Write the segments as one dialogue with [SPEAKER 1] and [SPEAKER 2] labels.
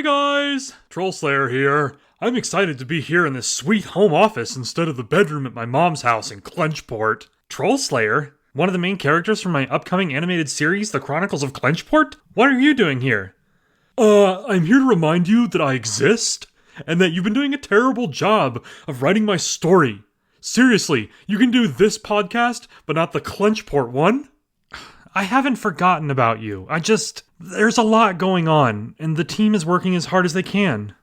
[SPEAKER 1] Hey guys! Troll Slayer here. I'm excited to be here in this sweet home office instead of the bedroom at my mom's house in Clenchport. Troll Slayer? One of the main characters from my upcoming animated series, The Chronicles of Clenchport? What are you doing here? I'm here to remind you that I exist, and that you've been doing a terrible job of writing my story. Seriously, you can do this podcast, but not the Clenchport one? I haven't forgotten about you. There's a lot going on, and the team is working as hard as they can.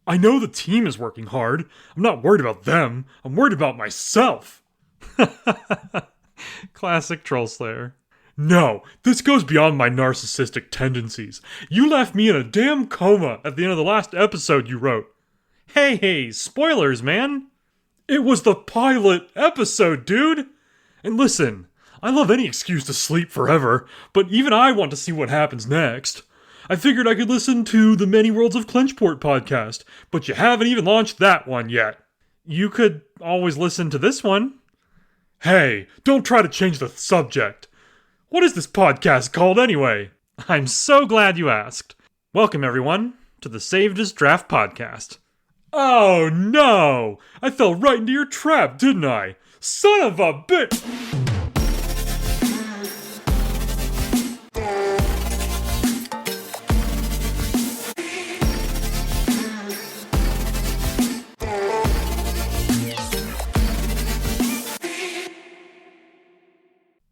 [SPEAKER 1] I know the team is working hard. I'm not worried about them. I'm worried about myself. Classic Troll Slayer. No, this goes beyond my narcissistic tendencies. You left me in a damn coma at the end of the last episode you wrote. Hey, spoilers, man. It was the pilot episode, dude. And listen, I love any excuse to sleep forever, but even I want to see what happens next. I figured I could listen to the Many Worlds of Clenchport podcast, but you haven't even launched that one yet. You could always listen to this one. Hey, don't try to change the subject. What is this podcast called anyway? I'm so glad you asked. Welcome everyone to the Saved as Draft podcast. Oh no! I fell right into your trap, didn't I? Son of a bitch!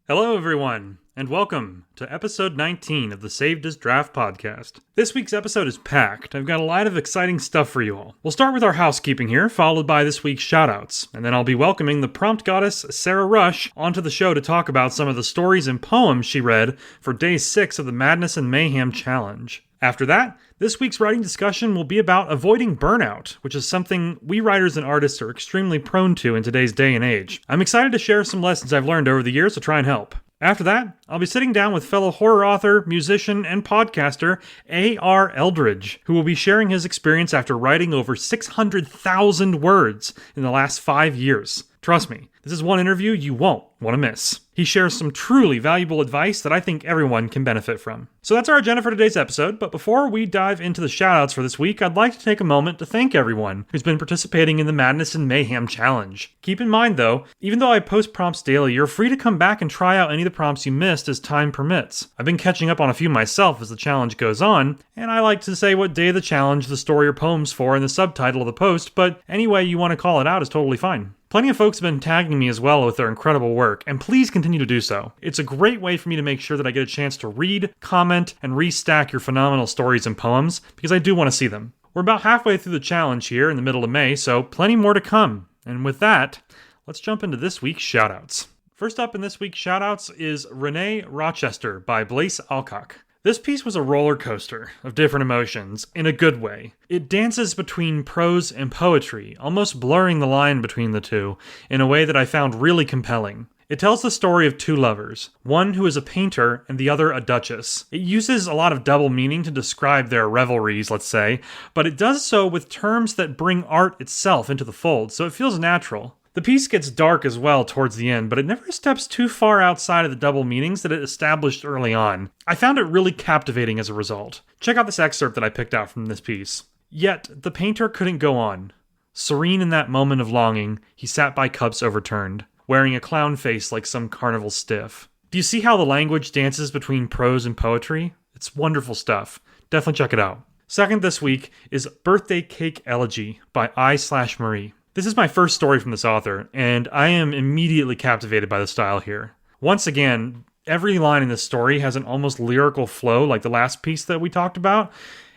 [SPEAKER 1] Hello everyone, and welcome to episode 19 of the Saved as Draft podcast. This week's episode is packed. I've got a lot of exciting stuff for you all. We'll start with our housekeeping here, followed by this week's shoutouts, and then I'll be welcoming the prompt goddess Sarah Rush onto the show to talk about some of the stories and poems she read for day 6 of the Madness and Mayhem Challenge. After that, this week's writing discussion will be about avoiding burnout, which is something we writers and artists are extremely prone to in today's day and age. I'm excited to share some lessons I've learned over the years to try and help. After that, I'll be sitting down with fellow horror author, musician, and podcaster A.R. Eldridge, who will be sharing his experience after writing over 600,000 words in the last 5 years. Trust me, this is one interview you won't want to miss. He shares some truly valuable advice that I think everyone can benefit from. So that's our agenda for today's episode, but before we dive into the shoutouts for this week, I'd like to take a moment to thank everyone who's been participating in the Madness and Mayhem Challenge. Keep in mind though, even though I post prompts daily, you're free to come back and try out any of the prompts you missed as time permits. I've been catching up on a few myself as the challenge goes on, and I like to say what day of the challenge the story or poem's for in the subtitle of the post, but any way you want to call it out is totally fine. Plenty of folks have been tagging me as well with their incredible work, and please continue to do so. It's a great way for me to make sure that I get a chance to read, comment, and restack your phenomenal stories and poems, because I do want to see them. We're about halfway through the challenge here in the middle of May, so plenty more to come. And with that, let's jump into this week's shoutouts. First up in this week's shoutouts is Renee Rochester by Blaise Alcock. This piece was a roller coaster of different emotions, in a good way. It dances between prose and poetry, almost blurring the line between the two, in a way that I found really compelling. It tells the story of two lovers, one who is a painter and the other a duchess. It uses a lot of double meaning to describe their revelries, let's say, but it does so with terms that bring art itself into the fold, so it feels natural. The piece gets dark as well towards the end, but it never steps too far outside of the double meanings that it established early on. I found it really captivating as a result. Check out this excerpt that I picked out from this piece. Yet, the painter couldn't go on. Serene in that moment of longing, he sat by cups overturned, wearing a clown face like some carnival stiff. Do you see how the language dances between prose and poetry? It's wonderful stuff. Definitely check it out. Second this week is Birthday Cake Elegy by I/Marie. This is my first story from this author, and I am immediately captivated by the style here. Once again, every line in this story has an almost lyrical flow like the last piece that we talked about,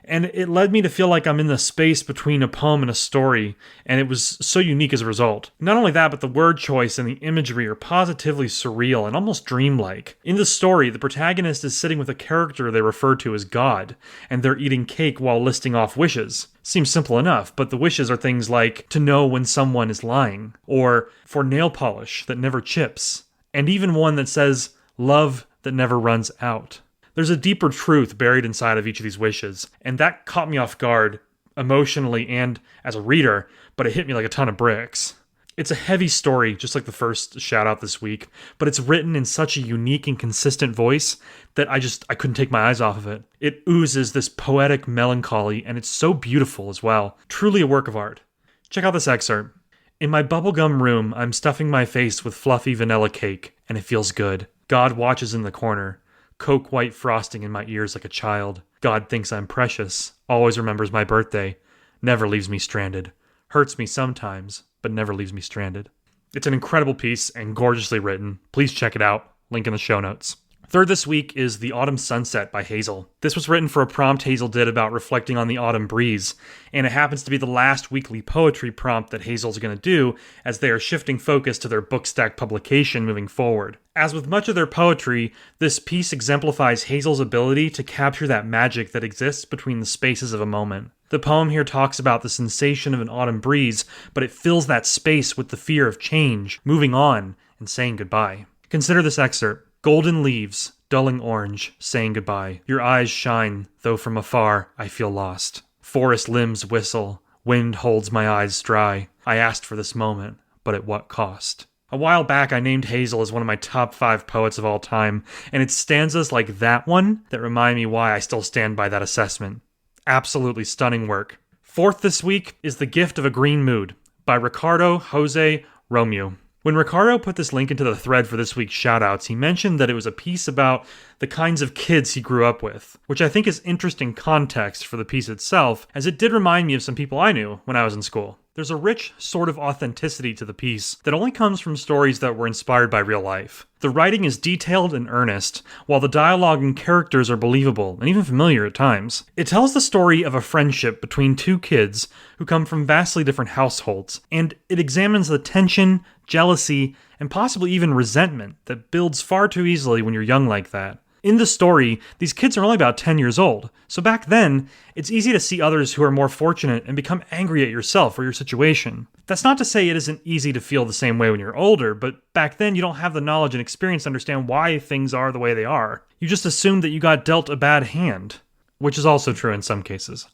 [SPEAKER 1] and it led me to feel like I'm in the space between a poem and a story, and it was so unique as a result. Not only that, but the word choice and the imagery are positively surreal and almost dreamlike. In the story, the protagonist is sitting with a character they refer to as God, and they're eating cake while listing off wishes. Seems simple enough, but the wishes are things like to know when someone is lying, or for nail polish that never chips, and even one that says love that never runs out. There's a deeper truth buried inside of each of these wishes, and that caught me off guard, emotionally and as a reader, but it hit me like a ton of bricks. It's a heavy story, just like the first shout out this week, but it's written in such a unique and consistent voice that I couldn't take my eyes off of it. It oozes this poetic melancholy, and it's so beautiful as well. Truly a work of art. Check out this excerpt. In my bubblegum room, I'm stuffing my face with fluffy vanilla cake, and it feels good. God watches in the corner. Coke white frosting in my ears like a child. God thinks I'm precious. Always remembers my birthday. Never leaves me stranded. Hurts me sometimes, but never leaves me stranded. It's an incredible piece and gorgeously written. Please check it out. Link in the show notes. Third this week is The Autumn Sunset by Hazel. This was written for a prompt Hazel did about reflecting on the autumn breeze, and it happens to be the last weekly poetry prompt that Hazel's going to do as they are shifting focus to their Bookstack publication moving forward. As with much of their poetry, this piece exemplifies Hazel's ability to capture that magic that exists between the spaces of a moment. The poem here talks about the sensation of an autumn breeze, but it fills that space with the fear of change, moving on, and saying goodbye. Consider this excerpt. Golden leaves, dulling orange, saying goodbye. Your eyes shine, though from afar I feel lost. Forest limbs whistle, wind holds my eyes dry. I asked for this moment, but at what cost? A while back, I named Hazel as one of my top 5 poets of all time, and it's stanzas like that one that remind me why I still stand by that assessment. Absolutely stunning work. Fourth this week is The Gift of a Green Mood by Ricardo Jose Romeu. When Ricardo put this link into the thread for this week's shoutouts, he mentioned that it was a piece about the kinds of kids he grew up with, which I think is interesting context for the piece itself, as it did remind me of some people I knew when I was in school. There's a rich sort of authenticity to the piece that only comes from stories that were inspired by real life. The writing is detailed and earnest, while the dialogue and characters are believable and even familiar at times. It tells the story of a friendship between two kids who come from vastly different households, and it examines the tension, jealousy, and possibly even resentment that builds far too easily when you're young like that. In the story, these kids are only about 10 years old, so back then, it's easy to see others who are more fortunate and become angry at yourself or your situation. That's not to say it isn't easy to feel the same way when you're older, but back then you don't have the knowledge and experience to understand why things are the way they are. You just assume that you got dealt a bad hand, which is also true in some cases.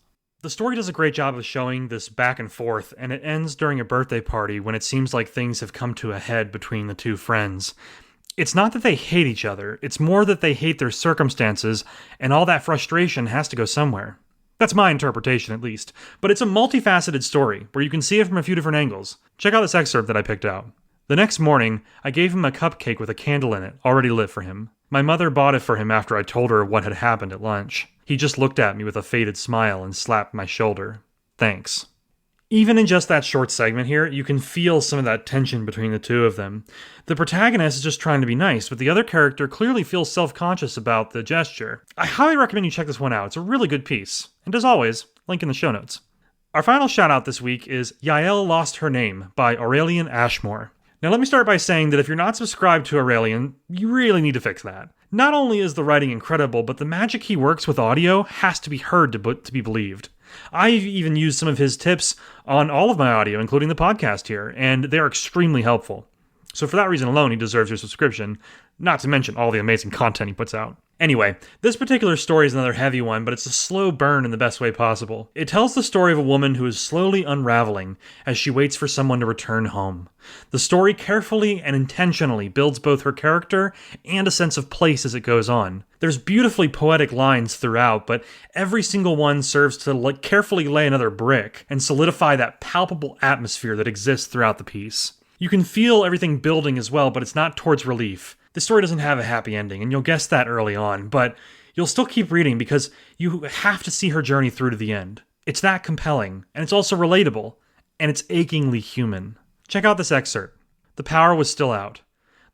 [SPEAKER 1] The story does a great job of showing this back and forth, and it ends during a birthday party when it seems like things have come to a head between the two friends. It's not that they hate each other, it's more that they hate their circumstances, and all that frustration has to go somewhere. That's my interpretation, at least. But it's a multifaceted story, where you can see it from a few different angles. Check out this excerpt that I picked out. The next morning, I gave him a cupcake with a candle in it, already lit for him. My mother bought it for him after I told her what had happened at lunch. He just looked at me with a faded smile and slapped my shoulder. Thanks. Even in just that short segment here, you can feel some of that tension between the two of them. The protagonist is just trying to be nice, but the other character clearly feels self-conscious about the gesture. I highly recommend you check this one out. It's a really good piece. And as always, link in the show notes. Our final shout out this week is Yael Lost Her Name by Aurelian Ashmore. Now let me start by saying that if you're not subscribed to Aurelian, you really need to fix that. Not only is the writing incredible, but the magic he works with audio has to be heard to be believed. I've even used some of his tips on all of my audio, including the podcast here, and they're extremely helpful. So for that reason alone, he deserves your subscription, not to mention all the amazing content he puts out. Anyway, this particular story is another heavy one, but it's a slow burn in the best way possible. It tells the story of a woman who is slowly unraveling as she waits for someone to return home. The story carefully and intentionally builds both her character and a sense of place as it goes on. There's beautifully poetic lines throughout, but every single one serves to carefully lay another brick and solidify that palpable atmosphere that exists throughout the piece. You can feel everything building as well, but it's not towards relief. The story doesn't have a happy ending, and you'll guess that early on, but you'll still keep reading because you have to see her journey through to the end. It's that compelling, and it's also relatable, and it's achingly human. Check out this excerpt. The power was still out.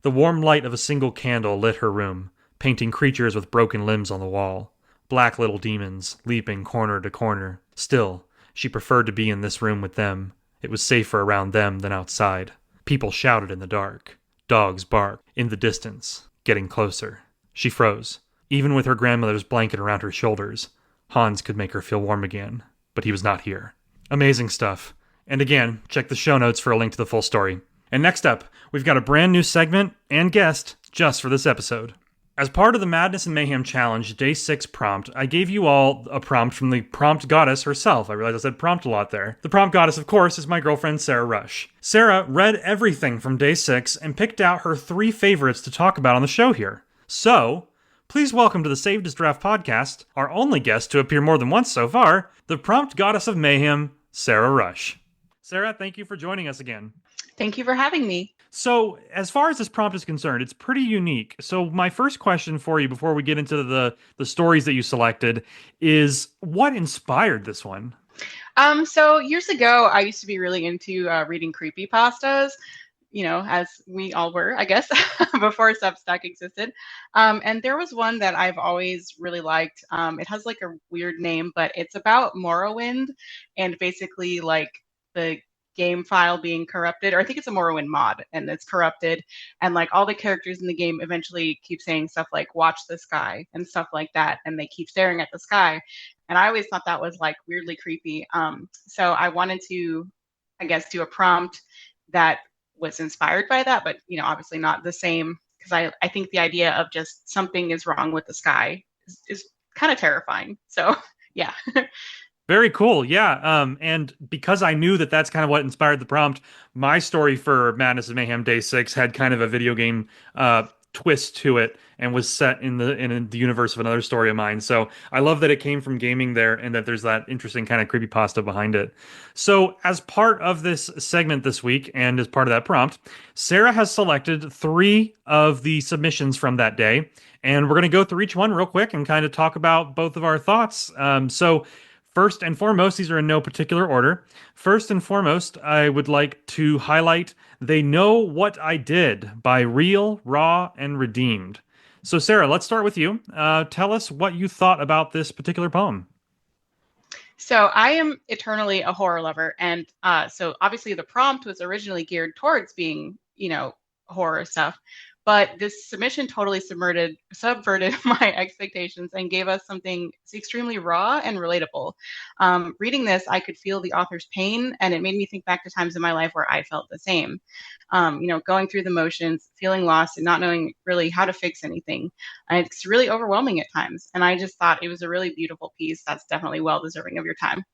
[SPEAKER 1] The warm light of a single candle lit her room, painting creatures with broken limbs on the wall. Black little demons, leaping corner to corner. Still, she preferred to be in this room with them. It was safer around them than outside. People shouted in the dark. Dogs barked. In the distance. Getting closer. She froze. Even with her grandmother's blanket around her shoulders, Hans could make her feel warm again. But he was not here. Amazing stuff. And again, check the show notes for a link to the full story. And next up, we've got a brand new segment and guest just for this episode. As part of the Madness and Mayhem Challenge Day 6 prompt, I gave you all a prompt from the prompt goddess herself. I realize I said prompt a lot there. The prompt goddess, of course, is my girlfriend Sarah Rush. Sarah read everything from Day 6 and picked out her 3 favorites to talk about on the show here. So, please welcome to the Saved as Draft podcast, our only guest to appear more than once so far, the prompt goddess of mayhem, Sarah Rush. Sarah, thank you for joining us again.
[SPEAKER 2] Thank you for having me.
[SPEAKER 1] So, as far as this prompt is concerned, it's pretty unique. So, my first question for you before we get into the stories that you selected is what inspired this one?
[SPEAKER 2] So years ago, I used to be really into reading creepypastas, as we all were, I guess, before Substack existed. And there was one that I've always really liked. It has like a weird name, but it's about Morrowind and basically like the game file being corrupted, or I think it's a Morrowind mod and it's corrupted. And like all the characters in the game eventually keep saying stuff like, watch the sky and stuff like that. And they keep staring at the sky. And I always thought that was like weirdly creepy. So I wanted to, I guess, do a prompt that was inspired by that, but obviously not the same, because I think the idea of just something is wrong with the sky is kind of terrifying. So yeah.
[SPEAKER 1] Very cool. Yeah. And because I knew that that's kind of what inspired the prompt, my story for Madness and Mayhem Day 6 had kind of a video game twist to it and was set in the universe of another story of mine. So I love that it came from gaming there and that there's that interesting kind of creepypasta behind it. So as part of this segment this week and as part of that prompt, Sarah has selected 3 of the submissions from that day. And we're going to go through each one real quick and kind of talk about both of our thoughts. So first and foremost, these are in no particular order. First and foremost, I would like to highlight They Know What I Did by Real, Raw, and Redeemed. So, Sarah, let's start with you. Tell us what you thought about this particular poem.
[SPEAKER 2] So I am eternally a horror lover. And so obviously the prompt was originally geared towards being, horror stuff. But this submission totally subverted my expectations and gave us something extremely raw and relatable. Reading this, I could feel the author's pain, and it made me think back to times in my life where I felt the same. Going through the motions, feeling lost, and not knowing really how to fix anything. And it's really overwhelming at times. And I just thought it was a really beautiful piece that's definitely well deserving of your time.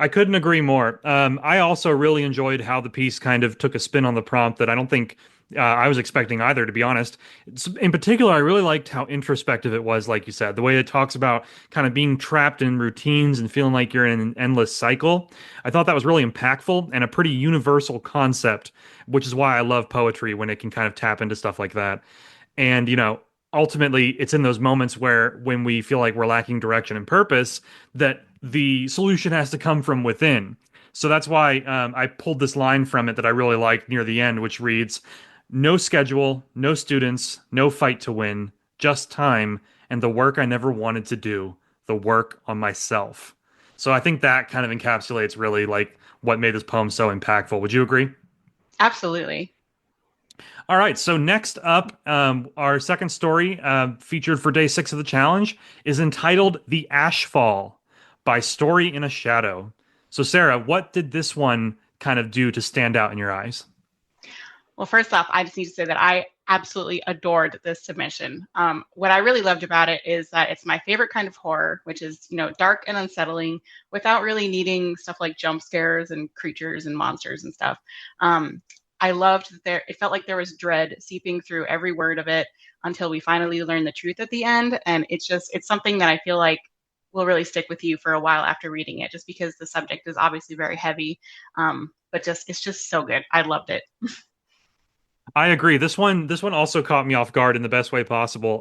[SPEAKER 1] I couldn't agree more. I also really enjoyed how the piece kind of took a spin on the prompt that I don't think I was expecting either, to be honest. In particular, I really liked how introspective it was, like you said, the way it talks about kind of being trapped in routines and feeling like you're in an endless cycle. I thought that was really impactful and a pretty universal concept, which is why I love poetry when it can kind of tap into stuff like that. And, ultimately, it's in those moments where when we feel like we're lacking direction and purpose, that the solution has to come from within. So that's why I pulled this line from it that I really liked near the end, which reads, "No schedule, no students, no fight to win, just time and the work I never wanted to do, the work on myself." So I think that kind of encapsulates really like what made this poem so impactful. Would you agree?
[SPEAKER 2] Absolutely.
[SPEAKER 1] All right, so next up, our second story featured for day 6 of the challenge is entitled The Ashfall by Story in a Shadow. So, Sarah, what did this one kind of do to stand out in your eyes?
[SPEAKER 2] Well, first off, I just need to say that I absolutely adored this submission. What I really loved about it is that it's my favorite kind of horror, which is, dark and unsettling without really needing stuff like jump scares and creatures and monsters and stuff. I loved that it felt like there was dread seeping through every word of it until we finally learn the truth at the end. And it's something that I feel like will really stick with you for a while after reading it, just because the subject is obviously very heavy. But it's just so good. I loved it.
[SPEAKER 1] I agree. This one also caught me off guard in the best way possible.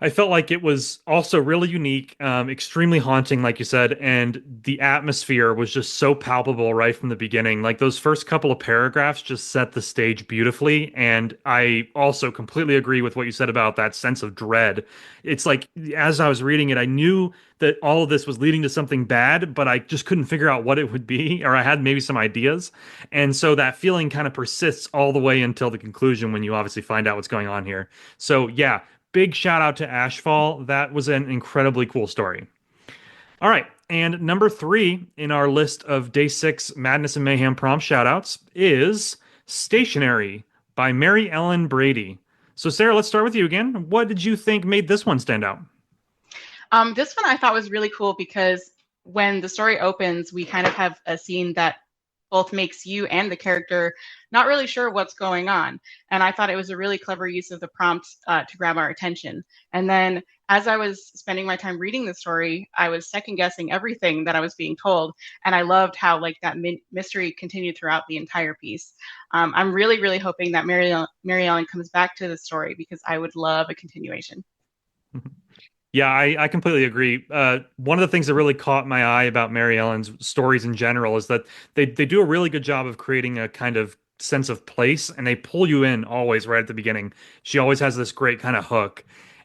[SPEAKER 1] I felt like it was also really unique, extremely haunting, like you said, and the atmosphere was just so palpable right from the beginning. Like those first couple of paragraphs just set the stage beautifully, and I also completely agree with what you said about that sense of dread. It's like as I was reading it, I knew that all of this was leading to something bad, but I just couldn't figure out what it would be, or I had maybe some ideas. And so that feeling kind of persists all the way until the conclusion when you obviously find out what's going on here. So yeah, big shout out to Ashfall. That was an incredibly cool story. All right. And number 3 in our list of day 6 Madness and Mayhem prompt shout outs is Stationary by Mary Ellen Brady. So, Sarah, let's start with you again. What did you think made this one stand out?
[SPEAKER 2] This one I thought was really cool because when the story opens, we kind of have a scene that both makes you and the character not really sure what's going on. And I thought it was a really clever use of the prompt to grab our attention. And then as I was spending my time reading the story, I was second guessing everything that I was being told. And I loved how like that mystery continued throughout the entire piece. I'm really, really hoping that Mary Ellen comes back to the story because I would love a continuation.
[SPEAKER 1] Yeah, I completely agree. One of the things that really caught my eye about Mary Ellen's stories in general is that they do a really good job of creating a kind of sense of place, and they pull you in always right at the beginning. She always has this great kind of hook.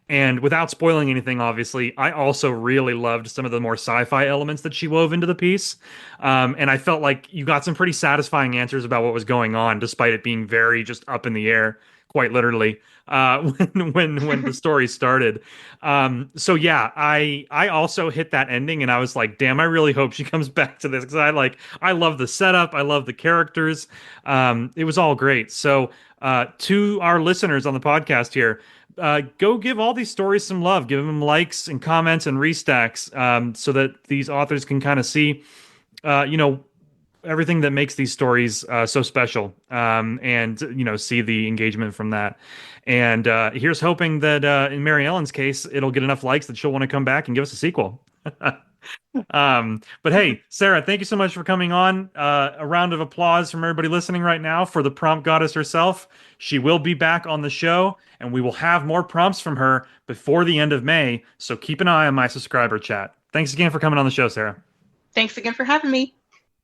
[SPEAKER 1] And without spoiling anything, obviously, I also really loved some of the more sci-fi elements that she wove into the piece. And I felt like you got some pretty satisfying answers about what was going on, despite it being very just up in the air, quite literally, when the story started. So yeah, I also hit that ending, and I was like, damn, I really hope she comes back to this because I love the setup, I love the characters. It was all great. So to our listeners on the podcast here, go give all these stories some love. Give them likes and comments and restacks, so that these authors can kind of see, you know, everything that makes these stories so special, and you know, see the engagement from that. And here's hoping that in Mary Ellen's case, it'll get enough likes that she'll want to come back and give us a sequel. But hey, Sarah, thank you so much for coming on. A round of applause from everybody listening right now for the prompt goddess herself. She will be back on the show, and we will have more prompts from her before the end of May. So keep an eye on my subscriber chat. Thanks again for coming on the show, Sarah.
[SPEAKER 2] Thanks again for having me.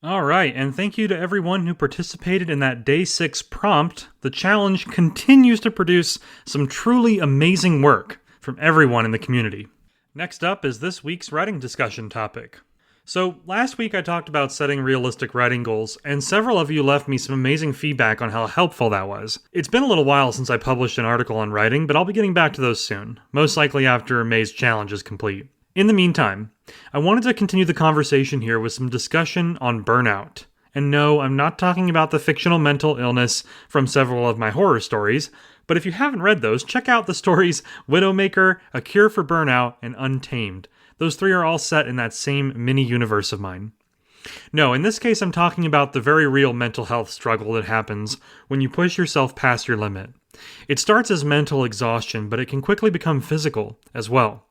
[SPEAKER 1] All right, and thank you to everyone who participated in that Day 6 prompt. The challenge continues to produce some truly amazing work from everyone in the community. Next up is this week's writing discussion topic. So, last week I talked about setting realistic writing goals, and several of you left me some amazing feedback on how helpful that was. It's been a little while since I published an article on writing, but I'll be getting back to those soon, most likely after May's challenge is complete. In the meantime, I wanted to continue the conversation here with some discussion on burnout. And no, I'm not talking about the fictional mental illness from several of my horror stories, but if you haven't read those, check out the stories Widowmaker, A Cure for Burnout, and Untamed. Those three are all set in that same mini-universe of mine. No, in this case I'm talking about the very real mental health struggle that happens when you push yourself past your limit. It starts as mental exhaustion, but it can quickly become physical as well,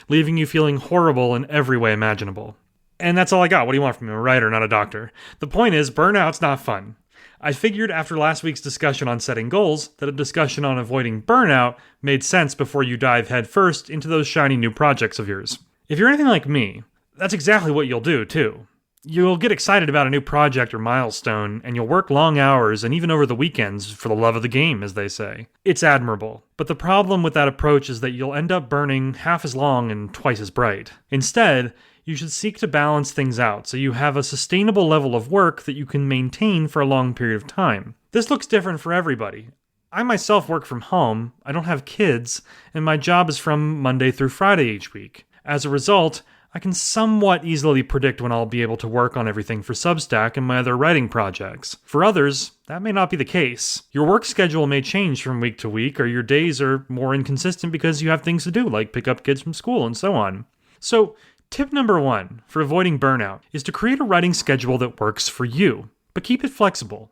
[SPEAKER 1] leaving you feeling horrible in every way imaginable. And that's all I got. What do you want from me? I'm a writer, not a doctor. The point is, burnout's not fun. I figured after last week's discussion on setting goals that a discussion on avoiding burnout made sense before you dive headfirst into those shiny new projects of yours. If you're anything like me, that's exactly what you'll do, too. You'll get excited about a new project or milestone, and you'll work long hours and even over the weekends for the love of the game, as they say. It's admirable. But the problem with that approach is that you'll end up burning half as long and twice as bright. Instead, you should seek to balance things out so you have a sustainable level of work that you can maintain for a long period of time. This looks different for everybody. I myself work from home, I don't have kids, and my job is from Monday through Friday each week. As a result, I can somewhat easily predict when I'll be able to work on everything for Substack and my other writing projects. For others, that may not be the case. Your work schedule may change from week to week, or your days are more inconsistent because you have things to do, like pick up kids from school and so on. So, tip number 1 for avoiding burnout is to create a writing schedule that works for you, but keep it flexible.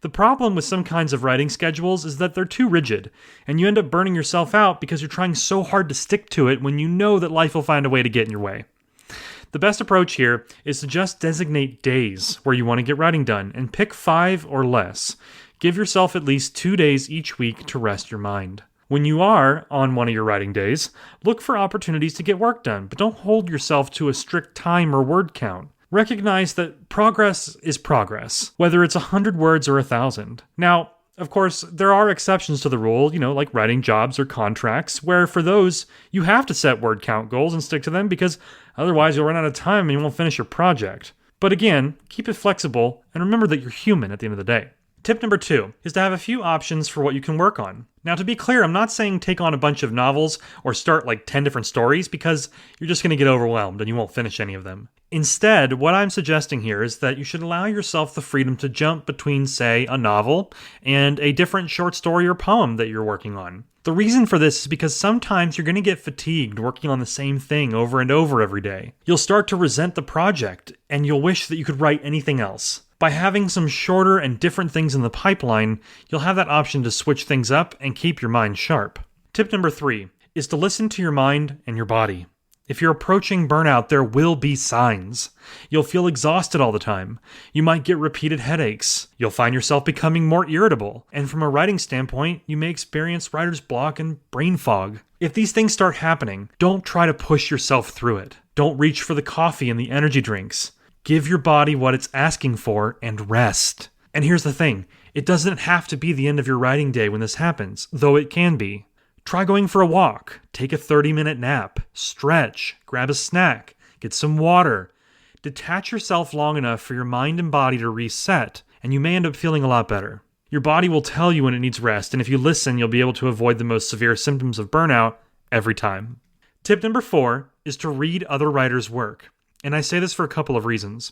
[SPEAKER 1] The problem with some kinds of writing schedules is that they're too rigid, and you end up burning yourself out because you're trying so hard to stick to it when you know that life will find a way to get in your way. The best approach here is to just designate days where you want to get writing done, and pick 5 or less. Give yourself at least 2 days each week to rest your mind. When you are on one of your writing days, look for opportunities to get work done, but don't hold yourself to a strict time or word count. Recognize that progress is progress, whether it's 100 words or 1,000. Now, of course, there are exceptions to the rule, like writing jobs or contracts, where for those, you have to set word count goals and stick to them because otherwise you'll run out of time and you won't finish your project. But again, keep it flexible and remember that you're human at the end of the day. Tip number 2 is to have a few options for what you can work on. Now, to be clear, I'm not saying take on a bunch of novels or start like 10 different stories because you're just going to get overwhelmed and you won't finish any of them. Instead, what I'm suggesting here is that you should allow yourself the freedom to jump between, say, a novel and a different short story or poem that you're working on. The The reason for this is because sometimes you're going to get fatigued working on the same thing over and over every day. You'll start to resent the project, and you'll wish that you could write anything else. By having some shorter and different things in the pipeline, you'll have that option to switch things up and keep your mind sharp. Tip number 3 is to listen to your mind and your body. If you're approaching burnout, there will be signs. You'll feel exhausted all the time. You might get repeated headaches. You'll find yourself becoming more irritable. And from a writing standpoint, you may experience writer's block and brain fog. If these things start happening, don't try to push yourself through it. Don't reach for the coffee and the energy drinks. Give your body what it's asking for and rest. And here's the thing, it doesn't have to be the end of your writing day when this happens, though it can be. Try going for a walk, take a 30-minute nap, stretch, grab a snack, get some water. Detach yourself long enough for your mind and body to reset, and you may end up feeling a lot better. Your body will tell you when it needs rest, and if you listen, you'll be able to avoid the most severe symptoms of burnout every time. Tip number 4 is to read other writers' work. And I say this for a couple of reasons.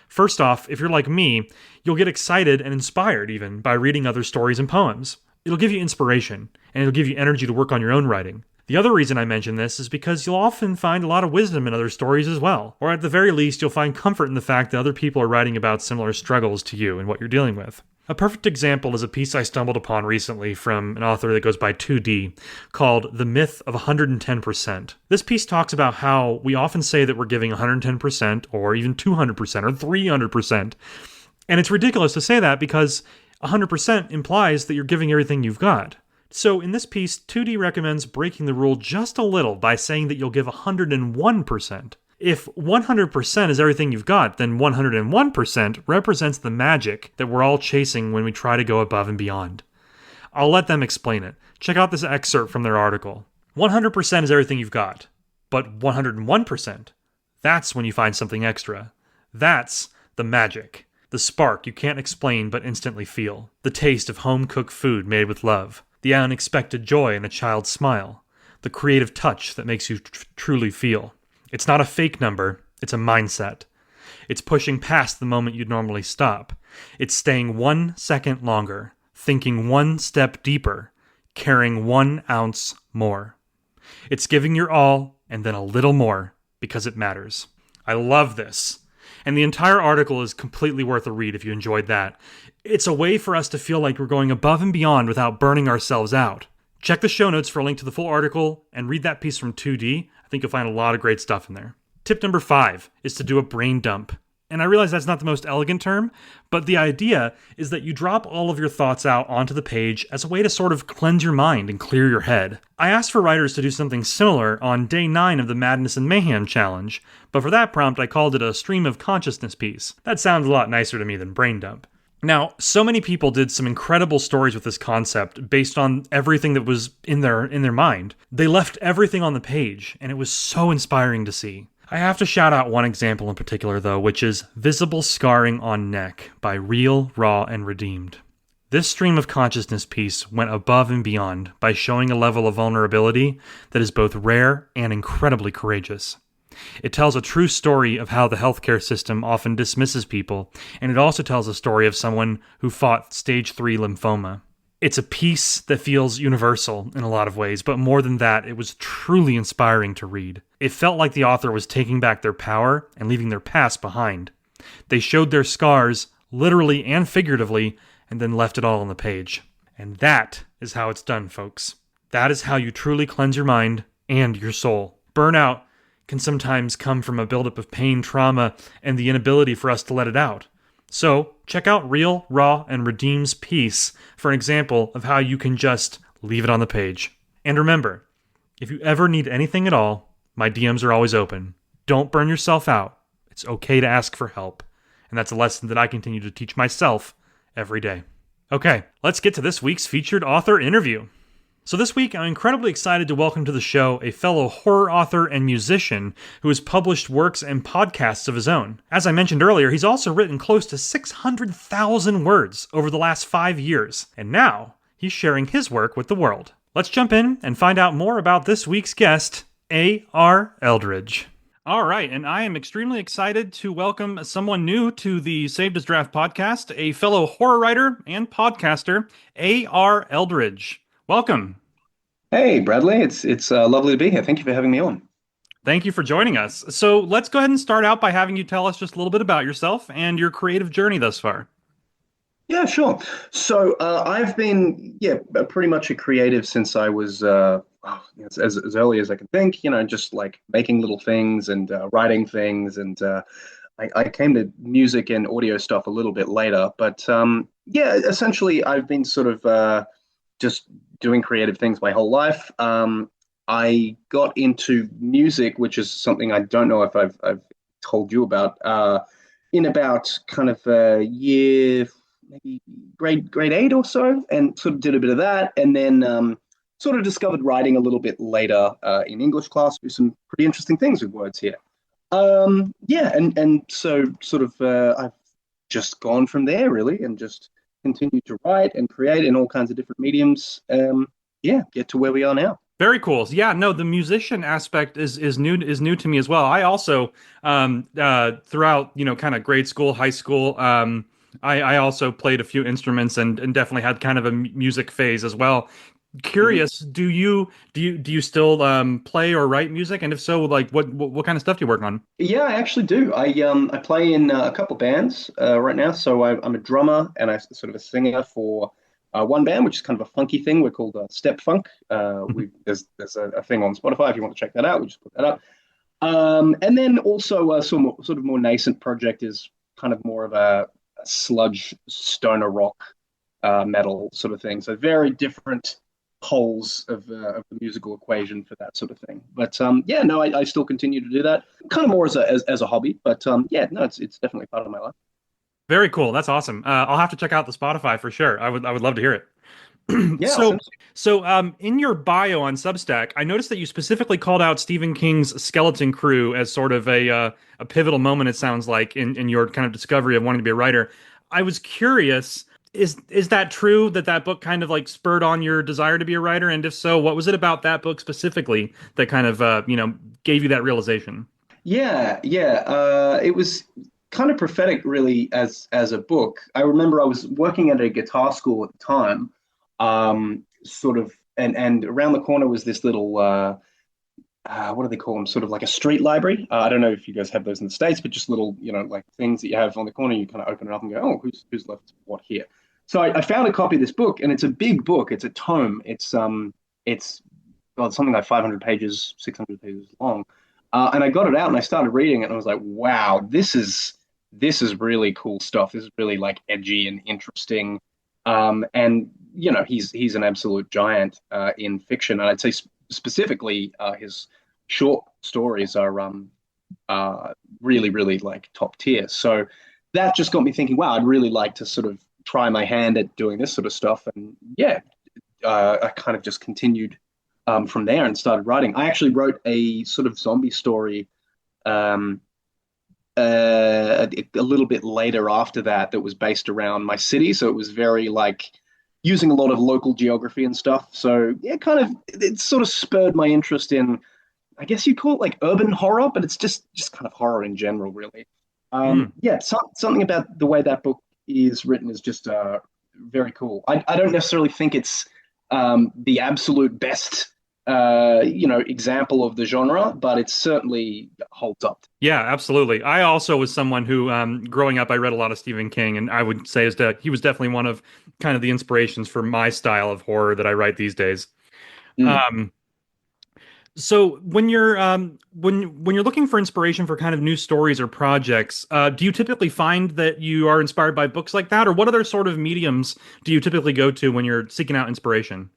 [SPEAKER 1] First off, if you're like me, you'll get excited and inspired even by reading other stories and poems. It'll give you inspiration, and it'll give you energy to work on your own writing. The other reason I mention this is because you'll often find a lot of wisdom in other stories as well. Or at the very least, you'll find comfort in the fact that other people are writing about similar struggles to you and what you're dealing with. A perfect example is a piece I stumbled upon recently from an author that goes by 2D called The Myth of 110%. This piece talks about how we often say that we're giving 110% or even 200% or 300%. And it's ridiculous to say that because 100% implies that you're giving everything you've got. So in this piece, 2D recommends breaking the rule just a little by saying that you'll give 101%. If 100% is everything you've got, then 101% represents the magic that we're all chasing when we try to go above and beyond. I'll let them explain it. Check out this excerpt from their article. 100% is everything you've got, but 101%, that's when you find something extra. That's the magic. The spark you can't explain but instantly feel. The taste of home-cooked food made with love. The unexpected joy in a child's smile. The creative touch that makes you truly feel. It's not a fake number, it's a mindset. It's pushing past the moment you'd normally stop. It's staying 1 second longer, thinking 1 step deeper, caring 1 ounce more. It's giving your all and then a little more because it matters. I love this. And the entire article is completely worth a read if you enjoyed that. It's a way for us to feel like we're going above and beyond without burning ourselves out. Check the show notes for a link to the full article and read that piece from 2D. I think you'll find a lot of great stuff in there. Tip number 5 is to do a brain dump. And I realize that's not the most elegant term, but the idea is that you drop all of your thoughts out onto the page as a way to sort of cleanse your mind and clear your head. I asked for writers to do something similar on day 9 of the Madness and Mayhem challenge, but for that prompt I called it a stream of consciousness piece. That sounds a lot nicer to me than brain dump. Now, so many people did some incredible stories with this concept based on everything that was in their mind. They left everything on the page, and it was so inspiring to see. I have to shout out one example in particular, though, which is Visible Scarring on Neck by Real, Raw, and Redeemed. This stream of consciousness piece went above and beyond by showing a level of vulnerability that is both rare and incredibly courageous. It tells a true story of how the healthcare system often dismisses people, and it also tells a story of someone who fought stage 3 lymphoma. It's a piece that feels universal in a lot of ways, but more than that, it was truly inspiring to read. It felt like the author was taking back their power and leaving their past behind. They showed their scars, literally and figuratively, and then left it all on the page. And that is how it's done, folks. That is how you truly cleanse your mind and your soul. Burnout can sometimes come from a buildup of pain, trauma, and the inability for us to let it out. So, check out Real, Raw, and Redeem's piece for an example of how you can just leave it on the page. And remember, if you ever need anything at all, my DMs are always open. Don't burn yourself out. It's okay to ask for help. And that's a lesson that I continue to teach myself every day. Okay, let's get to this week's featured author interview. So this week, I'm incredibly excited to welcome to the show a fellow horror author and musician who has published works and podcasts of his own. As I mentioned earlier, he's also written close to 600,000 words over the last 5 years, and now he's sharing his work with the world. Let's jump in and find out more about this week's guest, A.R. Eldridge. All right, and I am extremely excited to welcome someone new to the Saved as Draft podcast, a fellow horror writer and podcaster, A.R. Eldridge. Welcome.
[SPEAKER 3] Hey, Bradley, it's lovely to be here. Thank you for having me on.
[SPEAKER 1] Thank you for joining us. So let's go ahead and start out by having you tell us just a little bit about yourself and your creative journey thus far.
[SPEAKER 3] Yeah, sure. I've been pretty much a creative since I was as early as I can think. Just like making little things and writing things, and I came to music and audio stuff a little bit later. But yeah, essentially, I've been sort of just doing creative things my whole life. I got into music, which is something I don't know if I've told you about, in about kind of year, maybe grade eight or so, and sort of did a bit of that, and then sort of discovered writing a little bit later in English class. Do some pretty interesting things with words here. Yeah, and so sort of I've just gone from there really, and just continued to write and create in all kinds of different mediums. Yeah, get to where we are now.
[SPEAKER 1] Very cool. Yeah, no, the musician aspect is new to me as well. I also throughout, kind of grade school, high school, I also played a few instruments and definitely had kind of a music phase as well.
[SPEAKER 3] Mhm.
[SPEAKER 1] Curious, do you still play or write music? And if so, like what kind of stuff do you work on?
[SPEAKER 3] Yeah, I actually do. I play in a couple bands right now. I'm a drummer and I sort of a singer for one band, which is kind of a funky thing. We're called Step Funk. There's a thing on Spotify if you want to check that out. We just put that up. And then also sort of more nascent project is kind of more of a sludge stoner rock metal sort of thing. So very different poles of the musical equation for that sort of thing. But yeah, no, I still continue to do that, kind of more as a hobby. But yeah, no, it's definitely part of my life.
[SPEAKER 1] Very cool. That's awesome. I'll have to check out the Spotify for sure. I would love to hear it.
[SPEAKER 3] Yeah, I'll
[SPEAKER 1] So,
[SPEAKER 3] send it.
[SPEAKER 1] in your bio on Substack, I noticed that you specifically called out Stephen King's Skeleton Crew as sort of a pivotal moment. It sounds like in your kind of discovery of wanting to be a writer. I was curious, is that true that that book kind of like spurred on your desire to be a writer? And if so, what was it about that book specifically that kind of gave you that realization?
[SPEAKER 3] Yeah. It was kind of prophetic, really, as a book. I remember I was working at a guitar school at the time, sort of, and around the corner was this little what do they call them? Sort of like a street library. I don't know if you guys have those in the States, but just little, like things that you have on the corner. You kind of open it up and go, oh, who's left what here? So I found a copy of this book, and it's a big book. It's a tome. It's well, something like 500 pages, 600 pages long. And I got it out and I started reading it, and I was like, wow, this is really cool stuff. This is really like edgy and interesting. And he's an absolute giant in fiction, and I'd say specifically his short stories are really, really like top tier. So that just got me thinking, wow, I'd really like to sort of try my hand at doing this sort of stuff. And yeah, I kind of just continued from there and started writing. I actually wrote a sort of zombie story um, a little bit later after that that was based around my city. So it was very like using a lot of local geography and stuff. So yeah, kind of it sort of spurred my interest in, I guess you'd call it like urban horror, but it's just kind of horror in general, really.
[SPEAKER 1] Hmm.
[SPEAKER 3] Yeah, something about the way that book is written is just very cool. I don't necessarily think it's the absolute best, example of the genre, but it certainly holds up.
[SPEAKER 1] Yeah, absolutely. I also was someone who, growing up, I read a lot of Stephen King, and I would say is that he was definitely one of kind of the inspirations for my style of horror that I write these days.
[SPEAKER 3] Mm.
[SPEAKER 1] Um, so when you're looking for inspiration for kind of new stories or projects, do you typically find that you are inspired by books like that, or what other sort of mediums do you typically go to when you're seeking out inspiration?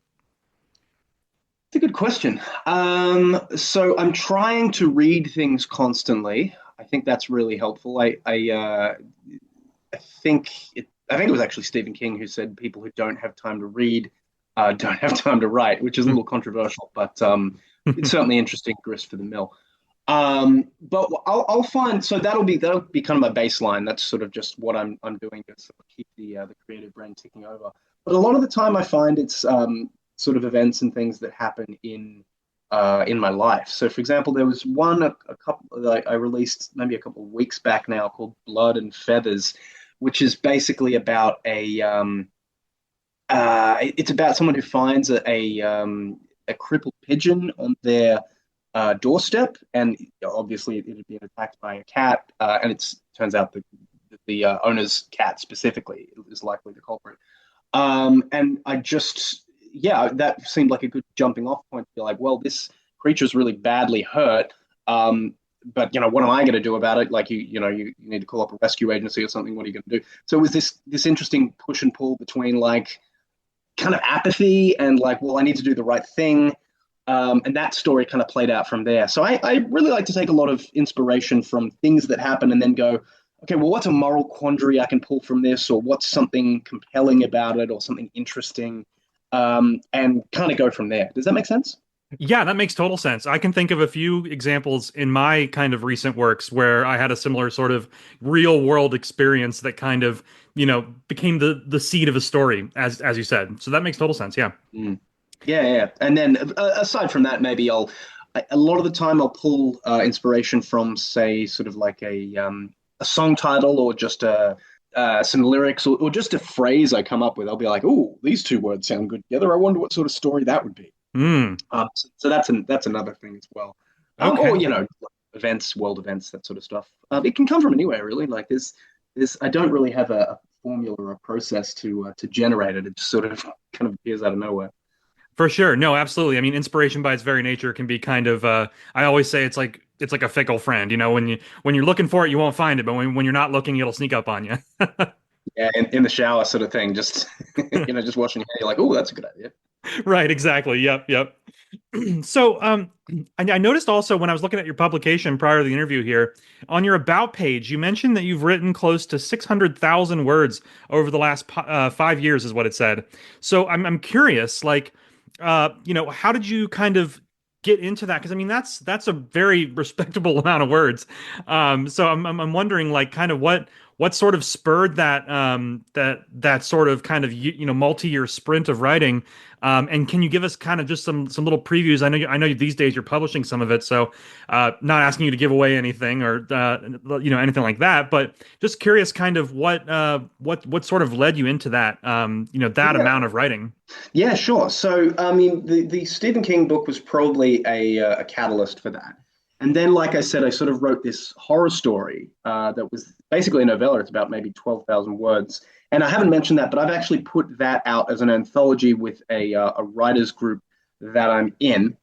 [SPEAKER 3] It's a good question. So I'm trying to read things constantly. I think that's really helpful. I think I think it was actually Stephen King who said people who don't have time to read don't have time to write, which is a little controversial, but it's certainly interesting grist for the mill. But I'll find so that'll be kind of my baseline. That's sort of just what I'm doing to sort of keep the creative brain ticking over. But a lot of the time, I find it's sort of events and things that happen in my life. So, for example, there was one a couple that I released maybe a couple of weeks back now called Blood and Feathers, which is basically about it's about someone who finds a crippled pigeon on their doorstep, and obviously it had been attacked by a cat, and it turns out the owner's cat specifically is likely the culprit. And I just, yeah, that seemed like a good jumping off point to be like, well, this creature's really badly hurt. But what am I going to do about it? Like you need to call up a rescue agency or something. What are you going to do? So it was this interesting push and pull between like kind of apathy and like, well, I need to do the right thing. And that story kind of played out from there. So I really like to take a lot of inspiration from things that happen and then go, okay, well, what's a moral quandary I can pull from this, or what's something compelling about it, or something interesting, and kind of go from there. Does that make sense?
[SPEAKER 1] Yeah, that makes total sense. I can think of a few examples in my kind of recent works where I had a similar sort of real world experience that kind of, became the seed of a story, as you said. So that makes total sense. Yeah.
[SPEAKER 3] Mm. Yeah. And then aside from that, maybe a lot of the time I'll pull inspiration from, say, sort of like a song title, or just some lyrics, or just a phrase I come up with. I'll be like, oh, these two words sound good together. I wonder what sort of story that would be.
[SPEAKER 1] Mm.
[SPEAKER 3] So that's another thing as well.
[SPEAKER 1] Okay.
[SPEAKER 3] Or events, world events, that sort of stuff. It can come from anywhere, really. Like there's I don't really have a formula or a process to generate it. It just sort of kind of appears out of nowhere.
[SPEAKER 1] For sure. No, absolutely. I mean, inspiration by its very nature can be kind of I always say it's like a fickle friend. When you're looking for it, you won't find it, but when you're not looking, it'll sneak up on you.
[SPEAKER 3] Yeah, in the shower sort of thing. Just just washing your hair. You're like, oh, that's a good idea.
[SPEAKER 1] Right, exactly. Yep. So, I noticed also when I was looking at your publication prior to the interview here, on your about page, you mentioned that you've written close to 600,000 words over the last 5 years, is what it said. So I'm curious, like, how did you kind of get into that? Because I mean, that's a very respectable amount of words. So I'm wondering, like, kind of what sort of spurred that sort of kind of multi-year sprint of writing, and can you give us kind of just some little previews? I know these days you're publishing some of it, so not asking you to give away anything or anything like that, but just curious, kind of what sort of led you into that that
[SPEAKER 3] Yeah.
[SPEAKER 1] amount of writing.
[SPEAKER 3] Yeah, sure. So, I mean, the Stephen King book was probably a catalyst for that. And then, like I said, I sort of wrote this horror story that was basically a novella. It's about maybe 12,000 words. And I haven't mentioned that, but I've actually put that out as an anthology with a writers group that I'm in.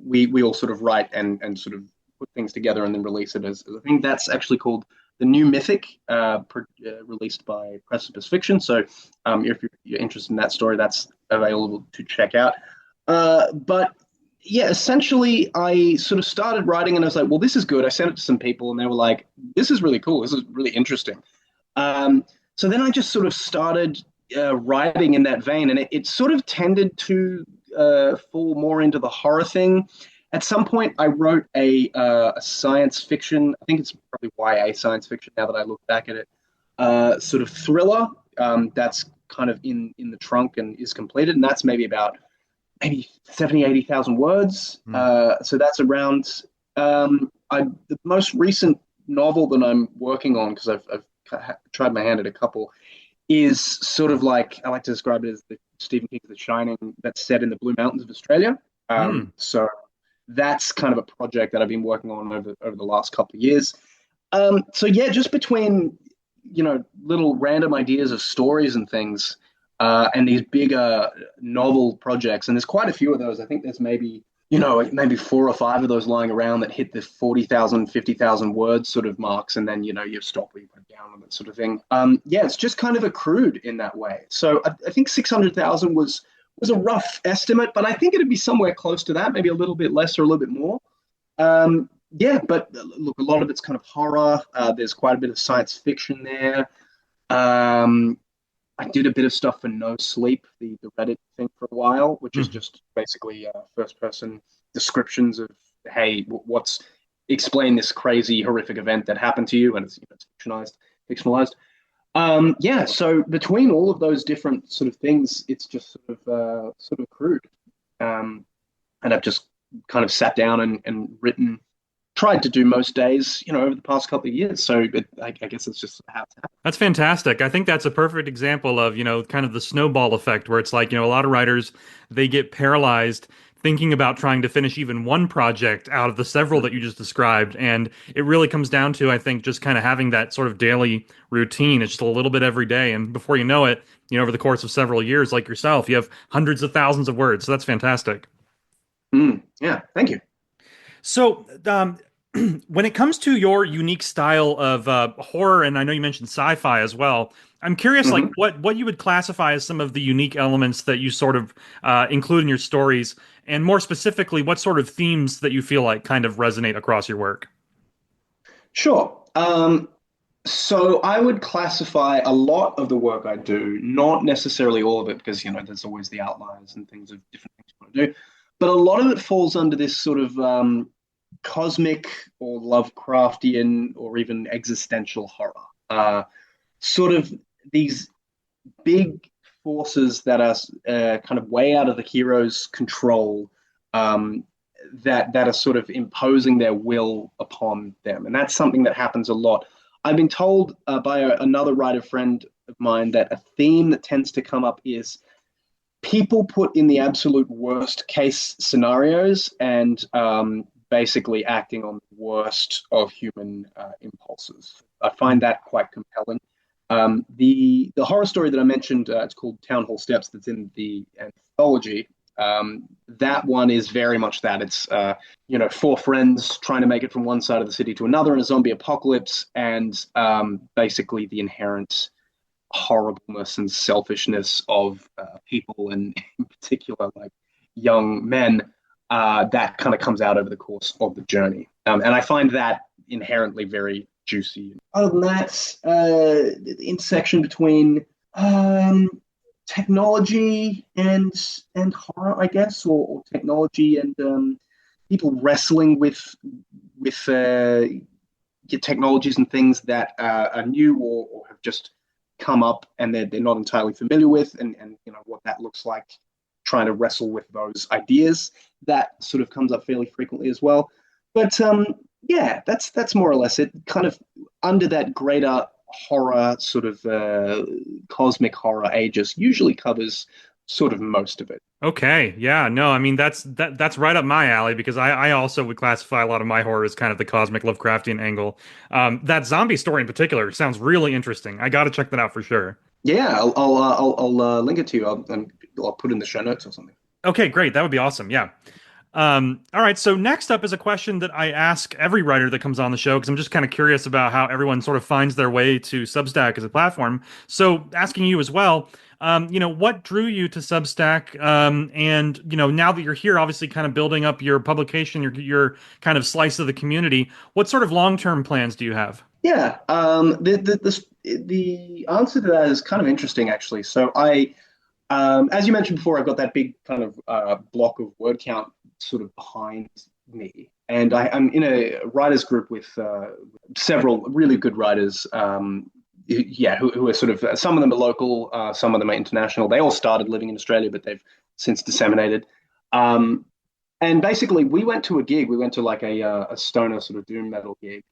[SPEAKER 3] We all sort of write and sort of put things together and then release it as I think that's actually called The New Mythic, released by Precipice Fiction. So if you're interested in that story, that's available to check out. But yeah, essentially, I sort of started writing and I was like, well, this is good. I sent it to some people and they were like, this is really cool. This is really interesting. So then I just sort of started writing in that vein, and it sort of tended to fall more into the horror thing. At some point, I wrote a science fiction. I think it's probably YA science fiction now that I look back at it. Sort of thriller that's kind of in the trunk and is completed, and that's maybe 70, 80,000 words. So that's around the most recent novel that I'm working on, because I've tried my hand at a couple, is sort of like, I like to describe it as the Stephen King's The Shining that's set in the Blue Mountains of Australia. So that's kind of a project that I've been working on over the last couple of years. So yeah, just between, little random ideas of stories and things, and these bigger novel projects, and there's quite a few of those. I think there's maybe 4 or 5 of those lying around that hit the 40,000, 50,000 words sort of marks, and then, you stop where you put down on that sort of thing. Yeah, it's just kind of accrued in that way. So I think 600,000 was a rough estimate, but I think it'd be somewhere close to that, maybe a little bit less or a little bit more. Yeah, but look, a lot of it's kind of horror. There's quite a bit of science fiction there. I did a bit of stuff for No Sleep, the Reddit thing for a while, which is just basically first-person descriptions of, hey, explain this crazy, horrific event that happened to you, and it's fictionalized. Yeah, so between all of those different sort of things, it's just sort of crude. And I've just kind of sat down and written, tried to do most days, over the past couple of years. So I guess it's just how it's happened.
[SPEAKER 1] That's fantastic. I think that's a perfect example of, kind of the snowball effect where it's like, a lot of writers, they get paralyzed thinking about trying to finish even one project out of the several that you just described. And it really comes down to, I think, just kind of having that sort of daily routine. It's just a little bit every day. And before you know it, over the course of several years, like yourself, you have hundreds of thousands of words. So that's fantastic.
[SPEAKER 3] Yeah, thank you.
[SPEAKER 1] So, when it comes to your unique style of horror, and I know you mentioned sci-fi as well, I'm curious, like
[SPEAKER 3] Mhm.
[SPEAKER 1] what you would classify as some of the unique elements that you sort of include in your stories, and more specifically, what sort of themes that you feel like kind of resonate across your work.
[SPEAKER 3] Sure. So I would classify a lot of the work I do, not necessarily all of it, because there's always the outliers and things of different things you want to do, but a lot of it falls under this sort of cosmic or Lovecraftian or even existential horror. Sort of these big forces that are kind of way out of the hero's control, um, that are sort of imposing their will upon them, and that's something that happens a lot. I've been told by another writer friend of mine that a theme that tends to come up is people put in the absolute worst case scenarios and basically acting on the worst of human impulses. I find that quite compelling. The horror story that I mentioned, it's called Town Hall Steps. That's in the anthology. That one is very much that. It's four friends trying to make it from one side of the city to another in a zombie apocalypse, and basically the inherent horribleness and selfishness of people, and in particular, like young men, that kind of comes out over the course of the journey. And I find that inherently very juicy. Other than that, the intersection between technology and horror, I guess, or technology and people wrestling with technologies and things that are new or have just come up and they're not entirely familiar with, and what that looks like, trying to wrestle with those ideas. That sort of comes up fairly frequently as well. But yeah, that's more or less it. Kind of under that greater horror sort of cosmic horror aegis usually covers sort of most of it.
[SPEAKER 1] Okay, yeah, no, I mean that's right up my alley because I also would classify a lot of my horror as kind of the cosmic Lovecraftian angle. That zombie story in particular sounds really interesting. I got to check that out for sure.
[SPEAKER 3] Yeah, I'll link it to you. I'll put in the show notes or something.
[SPEAKER 1] Okay, great. That would be awesome. Yeah. All right. So next up is a question that I ask every writer that comes on the show because I'm just kind of curious about how everyone sort of finds their way to Substack as a platform. So asking you as well, what drew you to Substack? And now that you're here, obviously, kind of building up your publication, your kind of slice of the community. What sort of long-term plans do you have?
[SPEAKER 3] Yeah, the answer to that is kind of interesting, actually. So as you mentioned before, I've got that big kind of block of word count sort of behind me, and I'm in a writers group with several really good writers. Who are sort of, some of them are local, some of them are international. They all started living in Australia, but they've since disseminated. And basically, we went to a gig. We went to like a stoner sort of doom metal gig.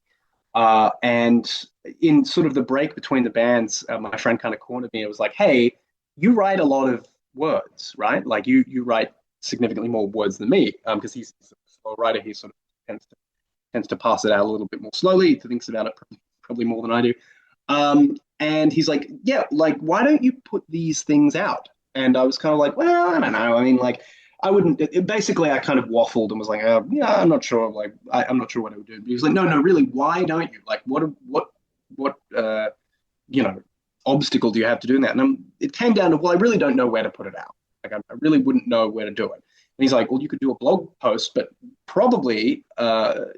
[SPEAKER 3] And in sort of the break between the bands, my friend kind of cornered me and was like, "Hey, you write a lot of words, right? Like you write significantly more words than me, because he's a slow writer. He sort of tends to pass it out a little bit more slowly. He thinks about it probably more than I do. And he's like, yeah, like why don't you put these things out? And I was kind of like, well, I don't know. I mean, like I wouldn't. Basically, I kind of waffled and was like, yeah, I'm not sure. Like I'm not sure what I would do. But he was like, no, no, really, why don't you? Like, what you know obstacle do you have to doing that? And it came down to, well, I really don't know where to put it out. Like I really wouldn't know where to do it. And he's like, well, you could do a blog post, but probably,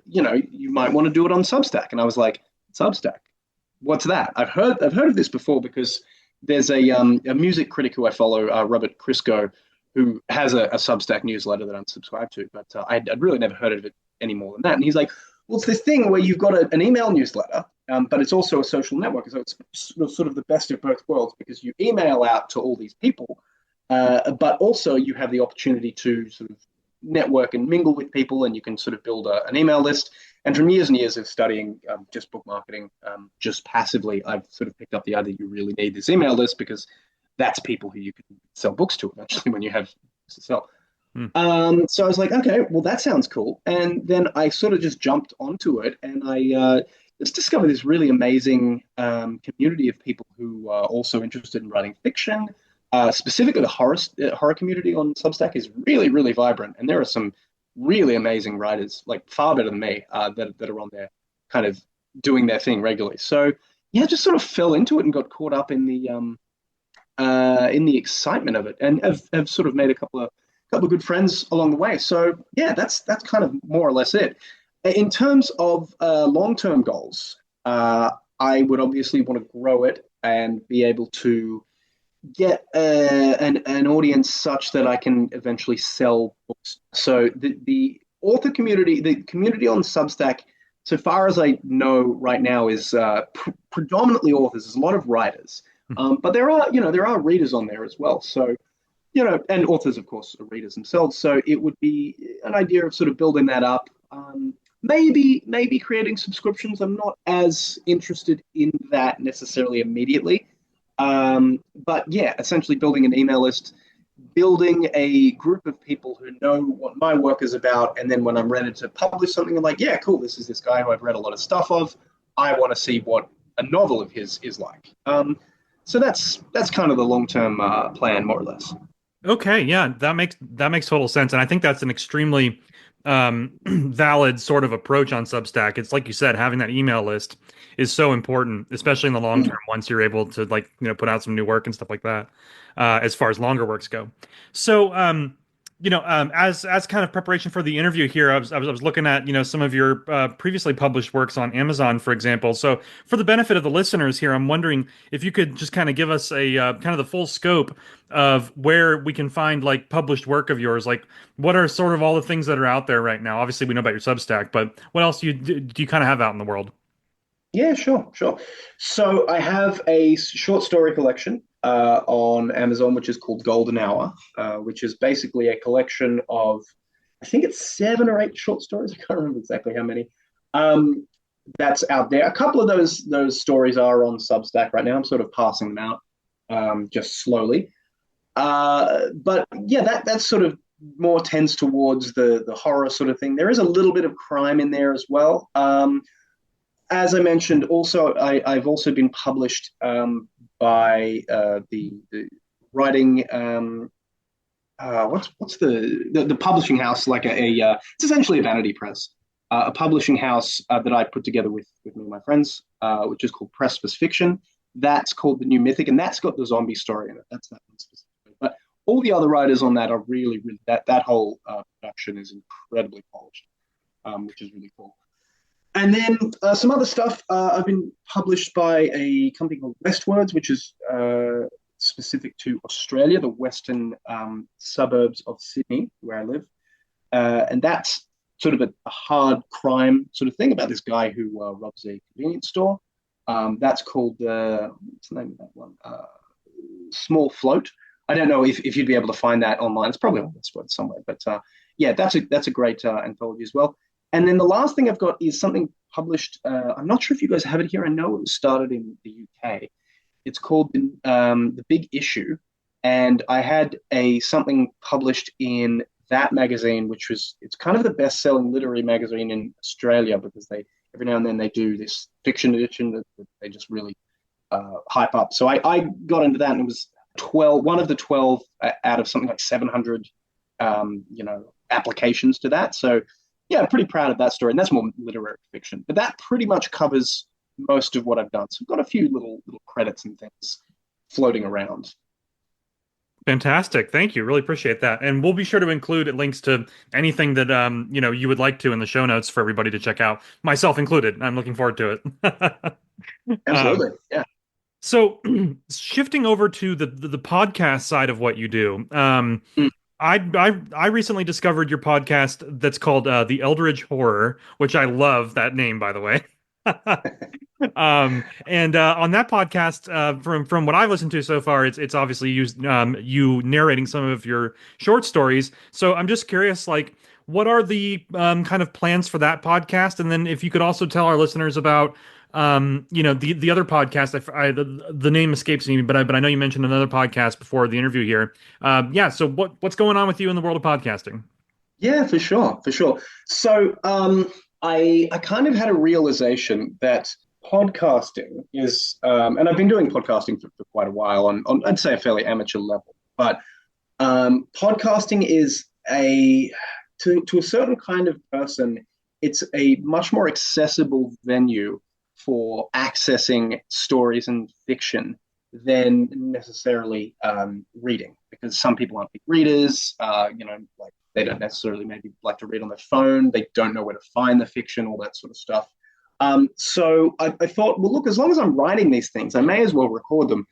[SPEAKER 3] you might want to do it on Substack. And I was like, Substack, what's that? I've heard of this before because there's a music critic who I follow, Robert Crisco, who has a Substack newsletter that I'm subscribed to, but I'd really never heard of it any more than that. And he's like, well, it's this thing where you've got an email newsletter, but it's also a social network. So it's sort of the best of both worlds because you email out to all these people, but also you have the opportunity to sort of network and mingle with people, and you can sort of build an email list. And from years and years of studying just book marketing, just passively, I've sort of picked up the idea you really need this email list because that's people who you can sell books to eventually when you have to sell.
[SPEAKER 1] Hmm.
[SPEAKER 3] So I was like, okay, well, that sounds cool. And then I sort of just jumped onto it and I just discovered this really amazing community of people who are also interested in writing fiction. Specifically, the horror community on Substack is really, really vibrant. And there are some really amazing writers, like far better than me, that are on there kind of doing their thing regularly. So yeah, just sort of fell into it and got caught up in the excitement of it, and have sort of made a couple of good friends along the way. So yeah, that's kind of more or less it. In terms of long-term goals, I would obviously want to grow it and be able to get an audience such that I can eventually sell books. So the author community, the community on Substack, so far as I know right now, is predominantly authors. There's a lot of writers, but there are readers on there as well. So and authors, of course, are readers themselves. So it would be an idea of sort of building that up. Maybe creating subscriptions. I'm not as interested in that necessarily immediately. But yeah, essentially building an email list, building a group of people who know what my work is about. And then when I'm ready to publish something, I'm like, yeah, cool. This is this guy who I've read a lot of stuff of. I want to see what a novel of his is like. So that's kind of the long-term plan, more or less.
[SPEAKER 1] Okay, yeah, that makes total sense, and I think that's an extremely valid sort of approach on Substack. It's like you said, having that email list is so important, especially in the long term. Once you're able to put out some new work and stuff like that, as far as longer works go. So, as kind of preparation for the interview here, I was looking at some of your previously published works on Amazon, for example. So, for the benefit of the listeners here, I'm wondering if you could just kind of give us a kind of the full scope of where we can find like published work of yours. Like, what are sort of all the things that are out there right now? Obviously, we know about your Substack, but what else do you kind of have out in the world?
[SPEAKER 3] Yeah, sure. So I have a short story collection on Amazon, which is called Golden Hour, which is basically a collection of, I think it's 7 or 8 short stories. I can't remember exactly how many. That's out there. A couple of those stories are on Substack right now. I'm sort of passing them out just slowly. But yeah, that sort of more tends towards the horror sort of thing. There is a little bit of crime in there as well. As I mentioned, also I've also been published by the writing what's the publishing house, like it's essentially a vanity press, a publishing house that I put together with me and my friends, which is called Precipice Fiction. That's called The New Mythic, and that's got the zombie story in it. That's that one specifically. But all the other writers on that are really, really that whole production is incredibly polished, which is really cool. And then some other stuff. I've been published by a company called Westwards, which is specific to Australia, the western suburbs of Sydney, where I live. And that's sort of a hard crime sort of thing about this guy who robs a convenience store. That's called, what's the name of that one? Small Float. I don't know if you'd be able to find that online. It's probably on Westwards somewhere. But yeah, that's a great anthology as well. And then the last thing I've got is something published. I'm not sure if you guys have it here. I know it was started in the UK. It's called The Big Issue. And I had something published in that magazine, it's kind of the best-selling literary magazine in Australia, because every now and then they do this fiction edition that they just really hype up. So I got into that, and it was one of the 12 out of something like 700 applications to that. So yeah, I'm pretty proud of that story, and that's more literary fiction. But that pretty much covers most of what I've done. So I've got a few little credits and things floating around.
[SPEAKER 1] Fantastic. Thank you. Really appreciate that. And we'll be sure to include links to anything that you would like to in the show notes for everybody to check out, myself included. I'm looking forward to it.
[SPEAKER 3] Absolutely. Yeah.
[SPEAKER 1] So shifting over to the podcast side of what you do, I recently discovered your podcast that's called The Eldritch Horror, which I love that name, by the way. And on that podcast, from what I've listened to so far, it's obviously used you narrating some of your short stories. So I'm just curious, like, what are the kind of plans for that podcast? And then if you could also tell our listeners about the other podcast. The name escapes me, but I know you mentioned another podcast before the interview here. Yeah. So what's going on with you in the world of podcasting?
[SPEAKER 3] Yeah, for sure, for sure. So I kind of had a realization that podcasting is, and I've been doing podcasting for quite a while on I'd say a fairly amateur level, but podcasting is to a certain kind of person, it's a much more accessible venue for accessing stories and fiction than necessarily reading, because some people aren't big readers. Like they don't necessarily maybe like to read on their phone. They don't know where to find the fiction, all that sort of stuff. So I thought, well, look, as long as I'm writing these things, I may as well record them.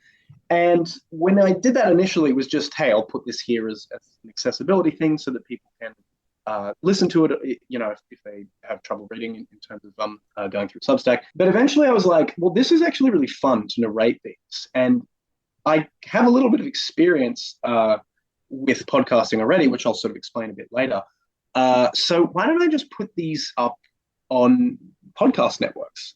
[SPEAKER 3] And when I did that initially, it was just, hey, I'll put this here as an accessibility thing so that people can listen to it, if they have trouble reading in terms of going through Substack. But eventually I was like, well, this is actually really fun to narrate these. And I have a little bit of experience with podcasting already, which I'll sort of explain a bit later. So why don't I just put these up on podcast networks?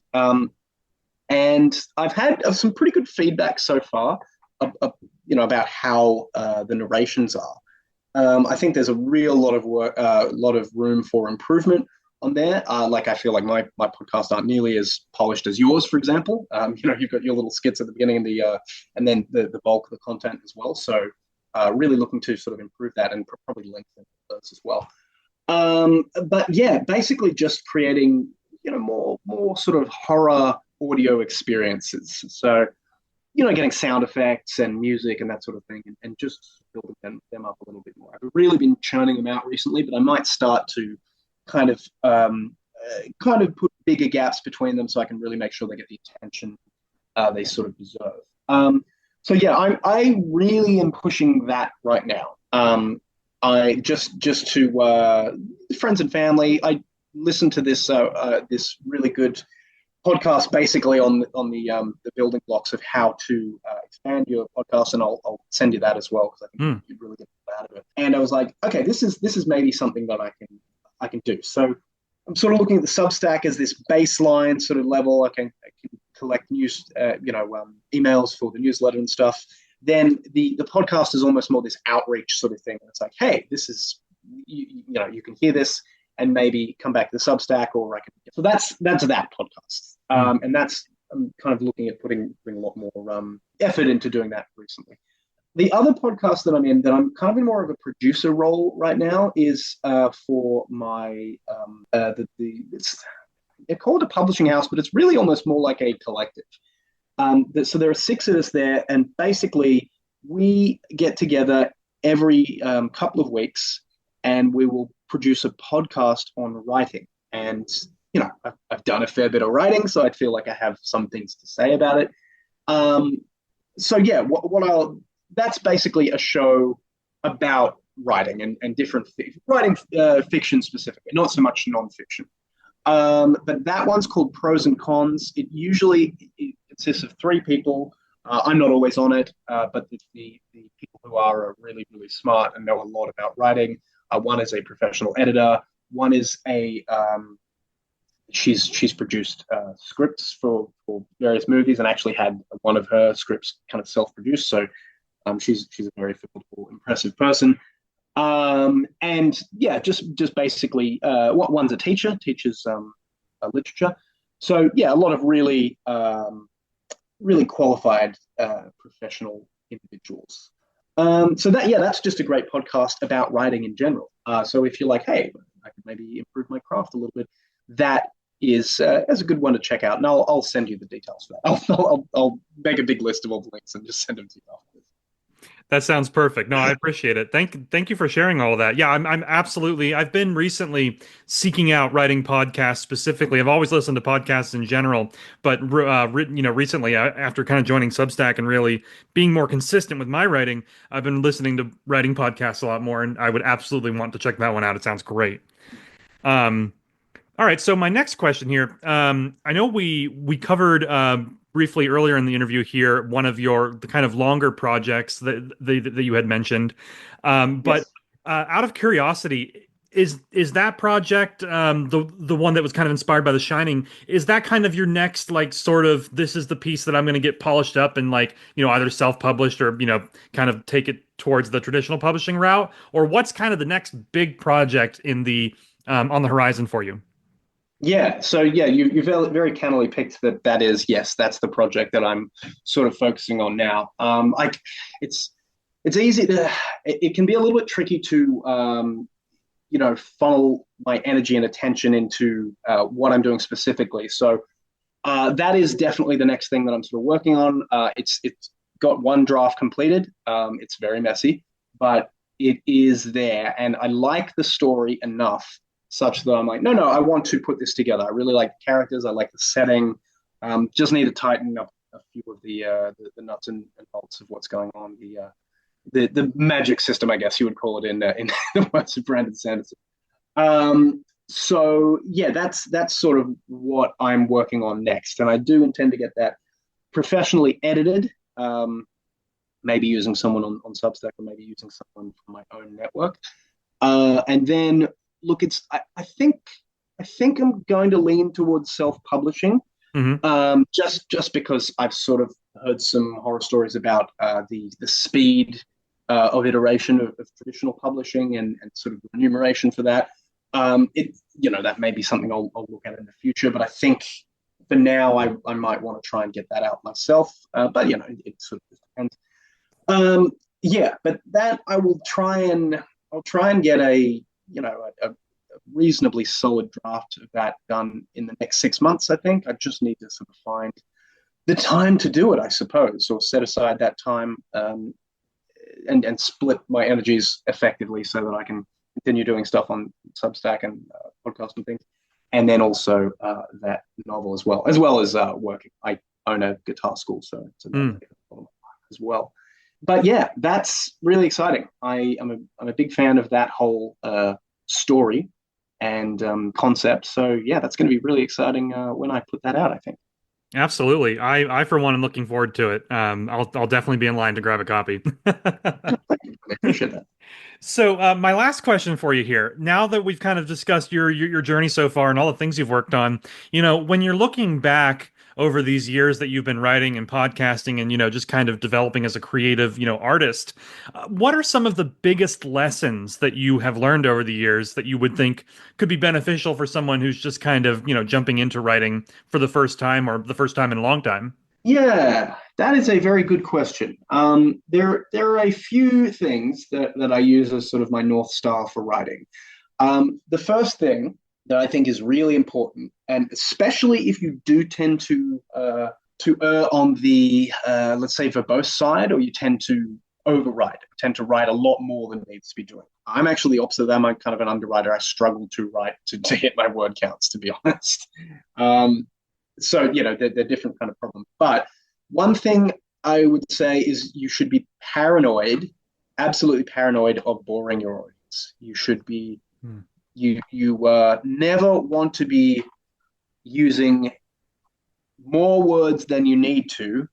[SPEAKER 3] And I've had some pretty good feedback so far, about how the narrations are. I think there's a real lot of work, lot of room for improvement on there. Like I feel like my podcasts aren't nearly as polished as yours, for example. You've got your little skits at the beginning and then the bulk of the content as well. So really looking to sort of improve that and probably lengthen those as well. But yeah, basically just creating more sort of horror audio experiences. So getting sound effects and music and that sort of thing, and just building them up a little bit more. I've really been churning them out recently, but I might start to kind of put bigger gaps between them so I can really make sure they get the attention they sort of deserve. So yeah, I really am pushing that right now. I just to friends and family. I listened to this this really good podcast basically on the building blocks of how to expand your podcast, and I'll send you that as well because I think you'd really get out of it. And I was like, okay, this is maybe something that I can do. So I'm sort of looking at the Substack as this baseline sort of level. I can collect news, emails for the newsletter and stuff. Then the podcast is almost more this outreach sort of thing. It's like, hey, this is you can hear this and maybe come back to the Substack, or I can. So that's that podcast, and that's I'm kind of looking at putting a lot more effort into doing that recently. The other podcast that I'm in, that I'm kind of in more of a producer role right now, is for my they're called a publishing house, but it's really almost more like a collective. So there are 6 of us there, and basically we get together every couple of weeks, and we will produce a podcast on writing. And I've done a fair bit of writing, so I feel like I have some things to say about it. So yeah, that's basically a show about writing and different writing, fiction specifically, not so much nonfiction. But that one's called Pros and Cons. It usually consists of 3 people. I'm not always on it, but the people who are really, really smart and know a lot about writing. One is a professional editor. One is she's produced scripts for various movies, and actually had one of her scripts kind of self-produced. So she's a very formidable, impressive person. And yeah, just basically, one's a teacher, teaches literature. So yeah, a lot of really really qualified professional individuals. So that's just a great podcast about writing in general. So if you're like, hey, I could maybe improve my craft a little bit, that is a good one to check out. And I'll send you the details for that. I'll make a big list of all the links and just send them to you afterwards.
[SPEAKER 1] That sounds perfect. No, I appreciate it. Thank you for sharing all of that. Yeah, I'm absolutely. I've been recently seeking out writing podcasts specifically. I've always listened to podcasts in general, but recently after kind of joining Substack and really being more consistent with my writing, I've been listening to writing podcasts a lot more, and I would absolutely want to check that one out. It sounds great. All right, so my next question here. I know we covered briefly earlier in the interview here one of the kind of longer projects that you had mentioned, but
[SPEAKER 3] Yes.
[SPEAKER 1] out of curiosity, is that project the one that was kind of inspired by The Shining? Is that kind of your next like sort of this is the piece that I'm going to get polished up and like either self-published or kind of take it towards the traditional publishing route, or what's kind of the next big project in the on the horizon for you?
[SPEAKER 3] Yeah, so yeah, you very cannily picked that is, yes, that's the project that I'm sort of focusing on now. Like it's it's easy to it can be a little bit tricky to funnel my energy and attention into what I'm doing specifically. So that is definitely the next thing that I'm sort of working on. It's got one draft completed. It's very messy, but it is there, and I like the story enough such that I'm like, no, I want to put this together. I really like the characters. I like the setting. Just need to tighten up a few of the nuts and bolts of what's going on. The magic system, I guess you would call it in the words of Brandon Sanderson. So yeah, that's sort of what I'm working on next, and I do intend to get that professionally edited. Maybe using someone on Substack, or maybe using someone from my own network. And then look, I think I'm going to lean towards self-publishing,
[SPEAKER 1] Hmm.
[SPEAKER 3] just because I've sort of heard some horror stories about the speed of iteration of traditional publishing and sort of remuneration for that. That may be something I'll look at in the future, but I think for now I might want to try and get that out myself. But it sort of depends. Yeah, but that I'll try and get a reasonably solid draft of that done in the next 6 months. I think I just need to sort of find the time to do it, I suppose, or set aside that time and split my energies effectively so that I can continue doing stuff on Substack and podcast and things, and then also that novel as well as working. I own a guitar school, so it's another thing as well. But yeah, that's really exciting. I'm a big fan of that whole story and concept. So yeah, that's going to be really exciting when I put that out, I think.
[SPEAKER 1] Absolutely. I for one am looking forward to it. I'll definitely be in line to grab a copy.
[SPEAKER 3] I appreciate that.
[SPEAKER 1] So, my last question for you here, now that we've kind of discussed your journey so far and all the things you've worked on, when you're looking back over these years that you've been writing and podcasting and, just kind of developing as a creative, artist, what are some of the biggest lessons that you have learned over the years that you would think could be beneficial for someone who's just kind of, jumping into writing for the first time or the first time in a long time?
[SPEAKER 3] Yeah, that is a very good question. There are a few things that I use as sort of my North Star for writing. The first thing that I think is really important, and especially if you do tend to err on the let's say verbose side, or you tend to overwrite, tend to write a lot more than needs to be doing. I'm actually the opposite of that. I'm kind of an underwriter. I struggle to write to hit my word counts, to be honest. So they're different kind of problems. But one thing I would say is you should be paranoid, absolutely paranoid of boring your audience. You should be
[SPEAKER 1] Hmm.
[SPEAKER 3] you never want to be using more words than you need to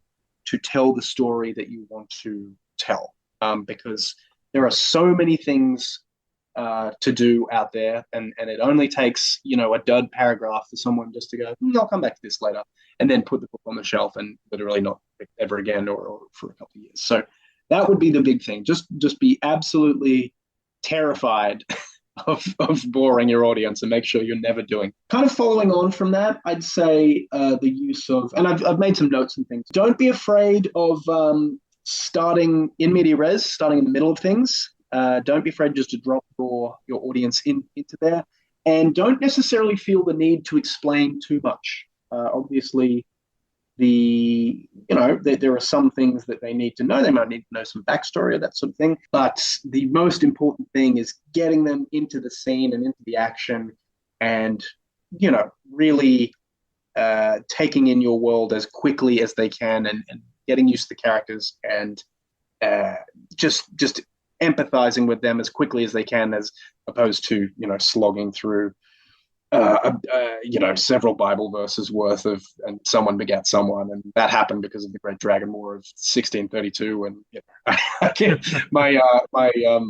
[SPEAKER 3] tell the story that you want to tell, because there are so many things to do out there, and it only takes a dud paragraph for someone just to go, I'll come back to this later, and then put the book on the shelf and literally not ever again, or for a couple of years. So that would be the big thing. Just be absolutely terrified of boring your audience, and make sure you're never doing. Kind of following on from that, I'd say the use of, and I've made some notes and things. Don't be afraid of starting in media res, starting in the middle of things. Don't be afraid just to drop your audience into there, and don't necessarily feel the need to explain too much. Obviously, there are some things that they need to know. They might need to know some backstory or that sort of thing. But the most important thing is getting them into the scene and into the action, and really taking in your world as quickly as they can, and getting used to the characters, and just empathizing with them as quickly as they can, as opposed to slogging through several Bible verses worth of, and someone begat someone, and that happened because of the Great Dragon War of 1632. And my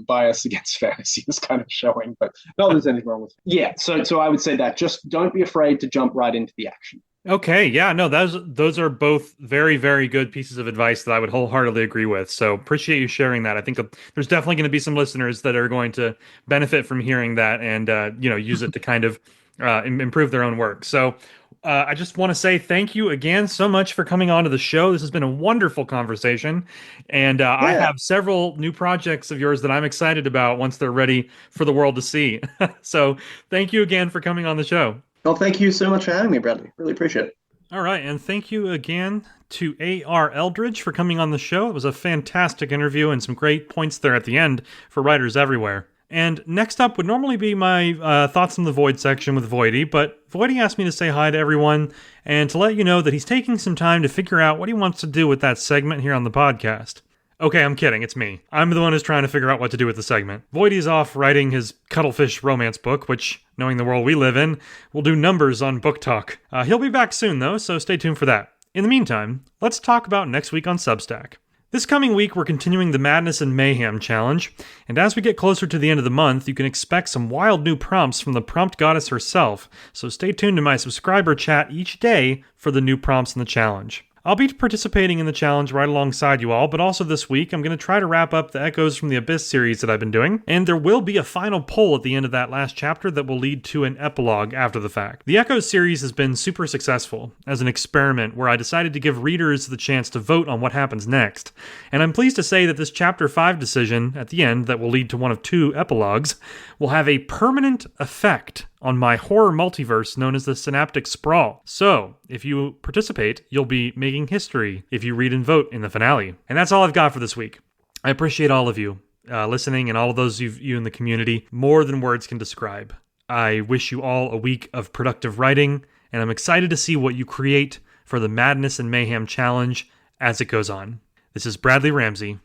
[SPEAKER 3] bias against fantasy is kind of showing, but no, there's anything wrong with it. Yeah, so I would say that just don't be afraid to jump right into the action.
[SPEAKER 1] Okay, yeah, no, those are both very, very good pieces of advice that I would wholeheartedly agree with. So appreciate you sharing that. I think there's definitely going to be some listeners that are going to benefit from hearing that and use it to kind of improve their own work. So I just want to say thank you again so much for coming on to the show. This has been a wonderful conversation, and I
[SPEAKER 3] Yeah.
[SPEAKER 1] have several new projects of yours that I'm excited about once they're ready for the world to see. So thank you again for coming on the show.
[SPEAKER 3] Well, thank you so much for having me, Bradley. Really appreciate it.
[SPEAKER 1] All right, and thank you again to A.R. Eldridge for coming on the show. It was a fantastic interview and some great points there at the end for writers everywhere. And next up would normally be my Thoughts in the Void section with Voidy, but Voidy asked me to say hi to everyone and to let you know that he's taking some time to figure out what he wants to do with that segment here on the podcast. Okay, I'm kidding. It's me. I'm the one who's trying to figure out what to do with the segment. Voidy's off writing his Cuttlefish romance book, which, knowing the world we live in, will do numbers on Book Talk. He'll be back soon, though, so stay tuned for that. In the meantime, let's talk about next week on Substack. This coming week, we're continuing the Madness and Mayhem Challenge, and as we get closer to the end of the month, you can expect some wild new prompts from the prompt goddess herself, so stay tuned to my subscriber chat each day for the new prompts in the challenge. I'll be participating in the challenge right alongside you all, but also this week I'm going to try to wrap up the Echoes from the Abyss series that I've been doing, and there will be a final poll at the end of that last chapter that will lead to an epilogue after the fact. The Echoes series has been super successful as an experiment where I decided to give readers the chance to vote on what happens next, and I'm pleased to say that this Chapter 5 decision at the end that will lead to one of 2 epilogues will have a permanent effect on my horror multiverse known as the Synaptic Sprawl. So, if you participate, you'll be making history if you read and vote in the finale. And that's all I've got for this week. I appreciate all of you listening and all of those of you in the community more than words can describe. I wish you all a week of productive writing, and I'm excited to see what you create for the Madness and Mayhem Challenge as it goes on. This is Bradley Ramsey,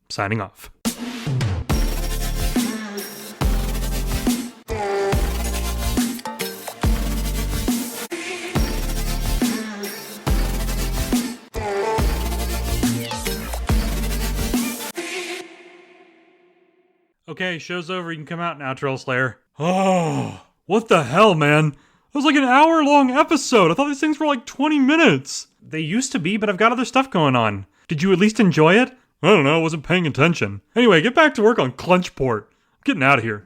[SPEAKER 1] signing off. Okay, show's over. You can come out now, Troll Slayer. Oh, what the hell, man? It was like an hour-long episode. I thought these things were like 20 minutes. They used to be, but I've got other stuff going on. Did you at least enjoy it? I don't know. I wasn't paying attention. Anyway, get back to work on Clenchport. I'm getting out of here.